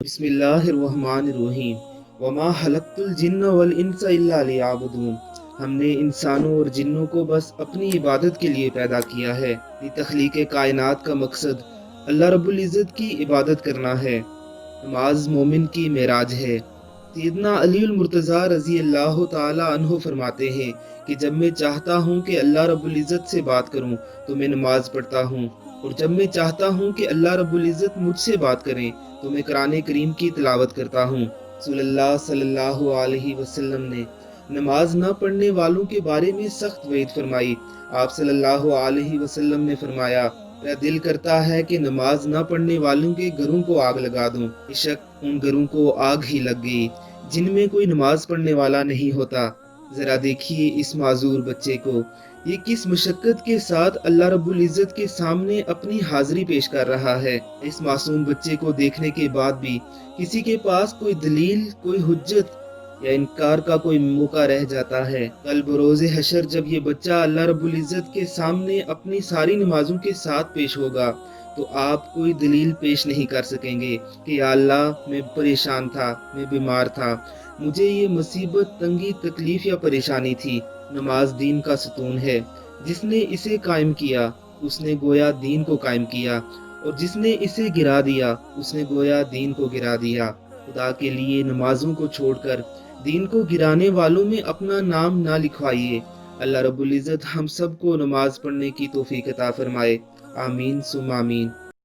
बिस्मिल्लाहिर्रहमानिर्रहीम वमा खलक़्तुल जिन्न वल इंसा इल्ला लियअबुदून। हमने इंसानों और जिन्नों को बस अपनी इबादत के लिए पैदा किया है। ये तख्लीक़ कायनात का मकसद अल्लाह रब्बुल इज़्ज़त की इबादत करना है। नमाज मोमिन की मेराज है। सैयदना अलीउल मुर्तज़ा रज़ी अल्लाह ताला अन्हो फरमाते हैं कि जब मैं चाहता हूँ कि अल्लाह रब्बुल इज़्ज़त से बात करूँ तो मैं नमाज पढ़ता हूँ, और जब मैं चाहता हूँ कि अल्लाह रब्बुल इज़्ज़त मुझसे बात करें तो मैं कुरान करीम की तिलावत करता हूँ। रसूलुल्लाह सल्लल्लाहु अलैहि वसल्लम ने नमाज न पढ़ने वालों के बारे में सख्त वईद फरमाई। आप सल्लल्लाहु अलैहि वसल्लम ने फरमाया, मेरा दिल करता है कि नमाज न पढ़ने वालों के घरों को आग लगा दूं। बेशक उन घरों को आग ही लग गई जिनमें कोई नमाज पढ़ने वाला नहीं होता। जरा देखिए इस माजूर बच्चे को, ये किस मुशक्कत के साथ अल्लाह रब्बुल इज़्ज़त के सामने अपनी हाजिरी पेश कर रहा है। इस मासूम बच्चे को देखने के बाद भी किसी के पास कोई दलील, कोई हुज्जत या इनकार का कोई मौका रह जाता है। कल बरोज़े हशर जब ये बच्चा अल्लाह रब्बुल इज़्ज़त के सामने अपनी सारी नमाजों के साथ पेश होगा तो आप कोई दलील पेश नहीं कर सकेंगे कि या अल्लाह मैं परेशान था, मैं बीमार था, मुझे ये मुसीबत, तंगी, तकलीफ या परेशानी थी। नमाज दीन का सुतून है। जिसने इसे कायम किया उसने गोया दीन को कायम किया, और जिसने इसे गिरा दिया उसने गोया दीन को गिरा दिया। खुदा के लिए नमाजों को छोड़कर दीन को गिराने वालों में अपना नाम ना लिखवाइए। अल्लाह रब्बुल इज़्ज़त हम सबको नमाज पढ़ने की तौफीक अता फरमाए। आमीन सुम्मा आमीन।